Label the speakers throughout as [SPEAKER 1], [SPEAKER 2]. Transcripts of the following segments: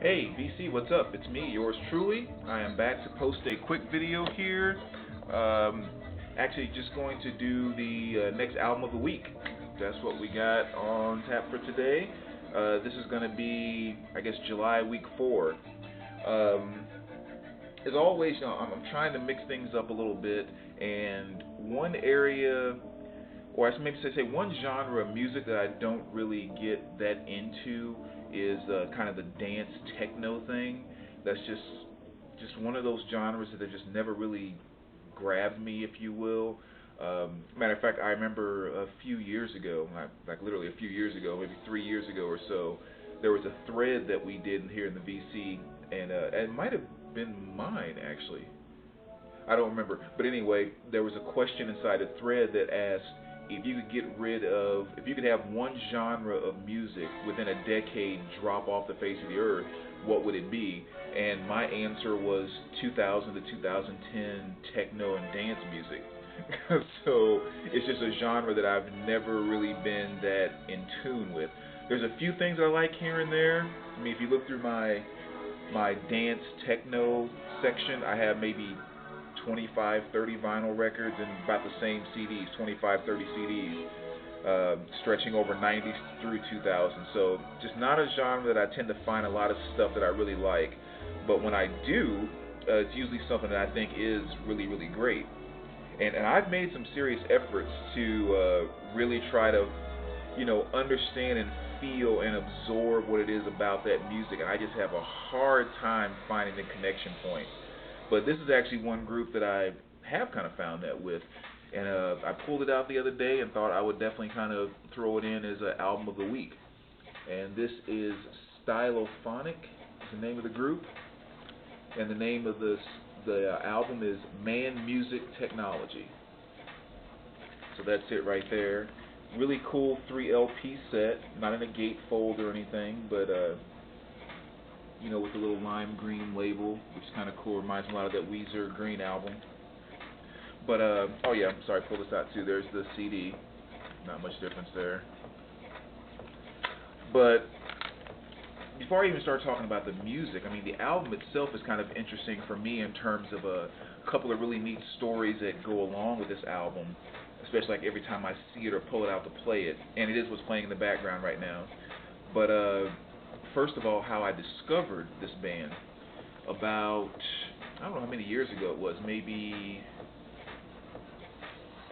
[SPEAKER 1] Hey, VC, what's up? It's me, yours truly. I am back to post a quick video here. Um, Actually, just going to do the next album of the week. That's what we got on tap for today. This is going to be, I guess, July week 4. Um, as always, I'm trying to mix things up a little bit, and one area, or I should maybe say one genre of music that I don't really get that into is kind of the dance techno thing. That's just one of those genres that have just never really grabbed me, if you will. Matter of fact, I remember a few years ago, like literally a few years ago, maybe 3 years ago or so, there was a thread that we did here in the VC, and it might have been mine actually. I don't remember. But anyway, there was a question inside a thread that asked if you could have one genre of music within a decade drop off the face of the earth, what would it be? And my answer was 2000 to 2010 techno and dance music. So it's just a genre that I've never really been that in tune with. There's a few things I like here and there. I mean, if you look through my dance techno section, I have maybe 25, 30 vinyl records and about the same CDs, 25, 30 CDs, stretching over 90s through 2000. So just not a genre that I tend to find a lot of stuff that I really like. But when I do, it's usually something that I think is really, really great. And I've made some serious efforts to really try to, understand and feel and absorb what it is about that music. And I just have a hard time finding the connection point. But this is actually one group that I have kind of found that with. And I pulled it out the other day and thought I would definitely kind of throw it in as an album of the week. And this is Stylophonic, is the name of the group. And the name of the album is Man Music Technology. So that's it right there. Really cool 3 LP set, not in a gatefold or anything, but with the little lime green label, which is kind of cool. Reminds me a lot of that Weezer Green album. But oh yeah, I'm sorry, pull this out too. There's the CD. Not much difference there. But before I even start talking about the music, I mean, the album itself is kind of interesting for me in terms of a couple of really neat stories that go along with this album, especially like every time I see it or pull it out to play it, and it is what's playing in the background right now. But first of all, how I discovered this band about, I don't know how many years ago it was, maybe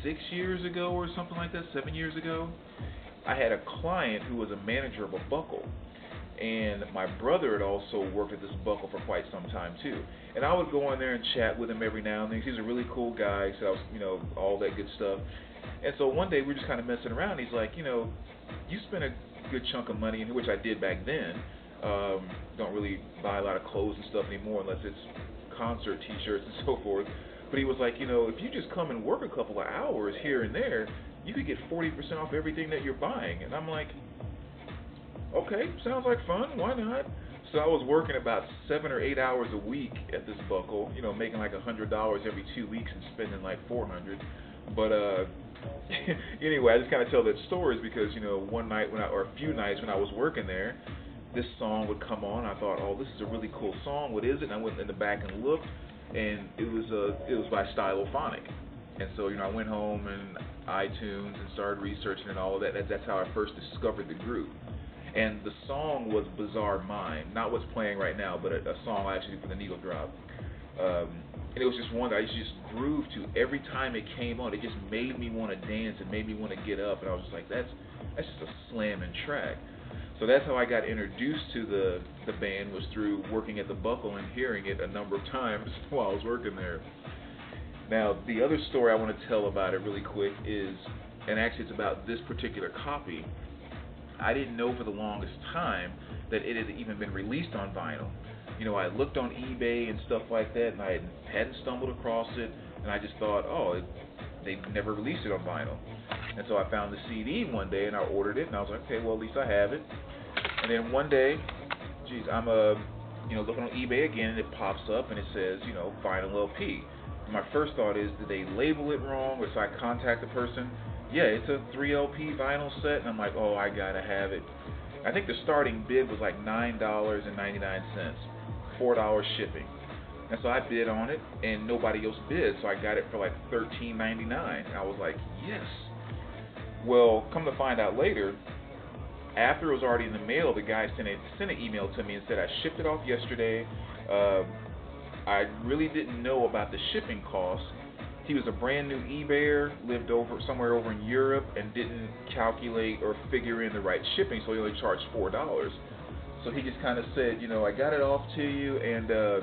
[SPEAKER 1] 6 years ago or something like that, 7 years ago. I had a client who was a manager of a buckle, and my brother had also worked at this buckle for quite some time too. And I would go in there and chat with him every now and then. He's a really cool guy, so I was, all that good stuff. And so one day we were just kind of messing around. He's like, you spend a good chunk of money, which I did back then. Don't really buy a lot of clothes and stuff anymore unless it's concert T-shirts and so forth. But he was like, if you just come and work a couple of hours here and there, you could get 40% off everything that you're buying. And I'm like, okay, sounds like fun. Why not? So I was working about 7 or 8 hours a week at this buckle, making like $100 every 2 weeks and spending like 400. But anyway, I just kind of tell that stories because one night or a few nights when I was working there, this song would come on. I thought, oh, this is a really cool song. What is it? And I went in the back and looked, and it was by Stylophonic. And so I went home and iTunes and started researching and all of that. That's how I first discovered the group. And the song was Bizarre Mind, not what's playing right now, but a song I actually did for the Needle Drop. And it was just one that I just grooved to every time it came on. It just made me want to dance and made me want to get up, and I was just like, that's just a slamming track. So that's how I got introduced to the band, was through working at the Buckle and hearing it a number of times while I was working there. Now, the other story I want to tell about it really quick is, and actually it's about this particular copy. I didn't know for the longest time that it had even been released on vinyl. I looked on eBay and stuff like that, and I hadn't stumbled across it, and I just thought, oh, they never released it on vinyl. And so I found the CD one day, and I ordered it, and I was like, okay, well, at least I have it. And then one day, I'm looking on eBay again, and it pops up, and it says, vinyl LP. My first thought is, did they label it wrong, or so I contact the person? Yeah, it's a 3 LP vinyl set, and I'm like, oh, I gotta have it. I think the starting bid was like $9.99, $4 shipping. And so I bid on it, and nobody else bid, so I got it for like $13.99. I was like, yes. Well, come to find out later, after it was already in the mail, the guy sent an email to me and said I shipped it off yesterday. I really didn't know about the shipping costs. He was a brand new eBayer, lived somewhere over in Europe, and didn't calculate or figure in the right shipping, so he only charged $4. So he just kind of said, I got it off to you, and the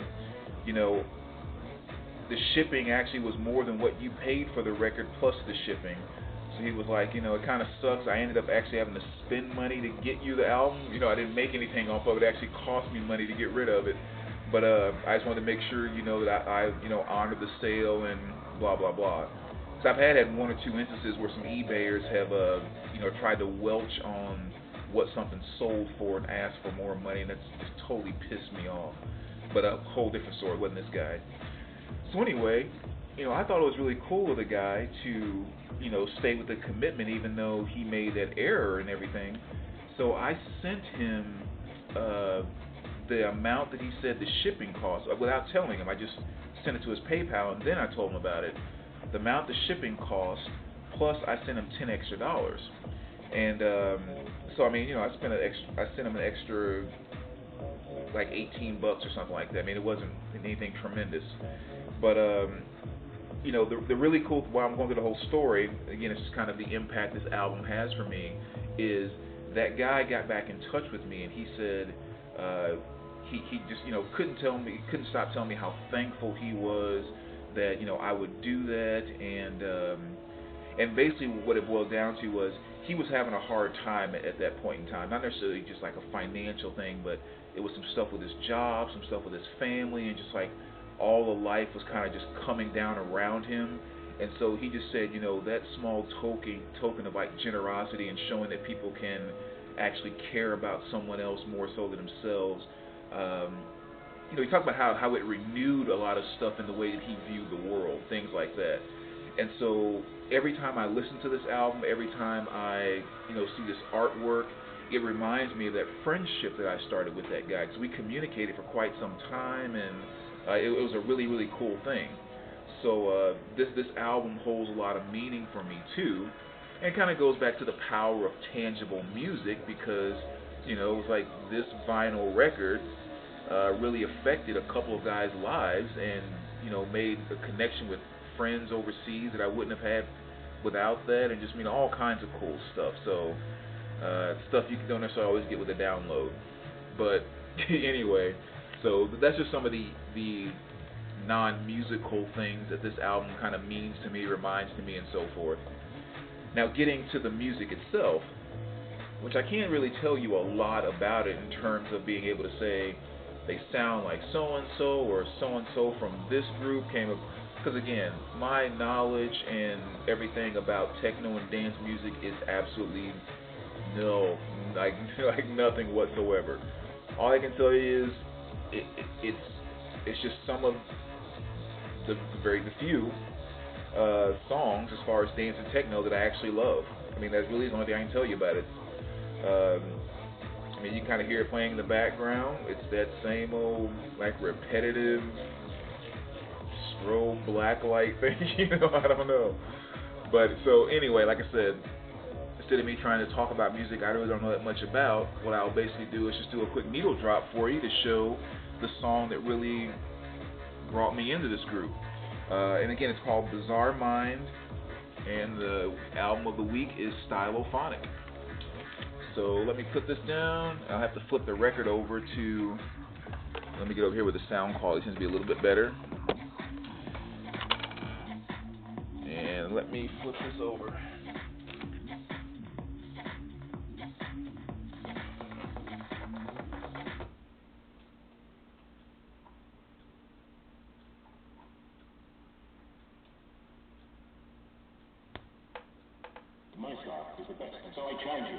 [SPEAKER 1] shipping actually was more than what you paid for the record plus the shipping. So he was like, it kind of sucks. I ended up actually having to spend money to get you the album. I didn't make anything off of it. It actually cost me money to get rid of it. But I just wanted to make sure, that I honored the sale and blah, blah, blah. So I've had one or two instances where some eBayers have, tried to welch on what something sold for and asked for more money, and that's just totally pissed me off. But a whole different story. It wasn't this guy. So anyway, I thought it was really cool of the guy to, stay with the commitment even though he made that error and everything. So I sent him the amount that he said the shipping cost, without telling him. I just sent it to his PayPal, and then I told him about it. The amount the shipping cost, plus I sent him $10 extra. And so I sent him an extra like $18 or something like that. I mean, it wasn't anything tremendous, but the really cool, while I'm going through the whole story, again, it's just kind of the impact this album has for me, is that guy got back in touch with me, and he said he just couldn't stop telling me how thankful he was that I would do that, and basically what it boiled down to was he was having a hard time at that point in time, not necessarily just like a financial thing, but it was some stuff with his job, some stuff with his family, and just like all of life was kind of just coming down around him. And so he just said, that small token of like generosity and showing that people can actually care about someone else more so than themselves. He talked about how it renewed a lot of stuff in the way that he viewed the world, things like that. And so every time I listen to this album, every time I see this artwork, it reminds me of that friendship that I started with that guy, because we communicated for quite some time, and it was a really, really cool thing. So this album holds a lot of meaning for me too, and kind of goes back to the power of tangible music, because it was like this vinyl record really affected a couple of guys' lives, and made a connection with friends overseas that I wouldn't have had without that, and just all kinds of cool stuff. So stuff you don't necessarily always get with a download. But anyway, so that's just some of the non-musical things that this album kind of means to me, reminds to me, and so forth. Now, getting to the music itself, which I can't really tell you a lot about it in terms of being able to say they sound like so-and-so or so-and-so from this group came up, because again, my knowledge and everything about techno and dance music is absolutely like nothing whatsoever. All I can tell you is it's just some of the few songs as far as dance and techno that I actually love. I mean, that's really the only thing I can tell you about it. I mean, you kind of hear it playing in the background. It's that same old, like, repetitive strobe black light thing, I don't know. But, so, anyway, like I said, instead of me trying to talk about music I really don't know that much about, what I'll basically do is just do a quick needle drop for you to show the song that really brought me into this group. And again, it's called Bizarre Mind, and the album of the week is Stylophonic. So let me put this down. I'll have to flip the record over to, let me get over here where the sound quality seems to be a little bit better. And let me flip this over.
[SPEAKER 2] My style is the best, and so I challenge you.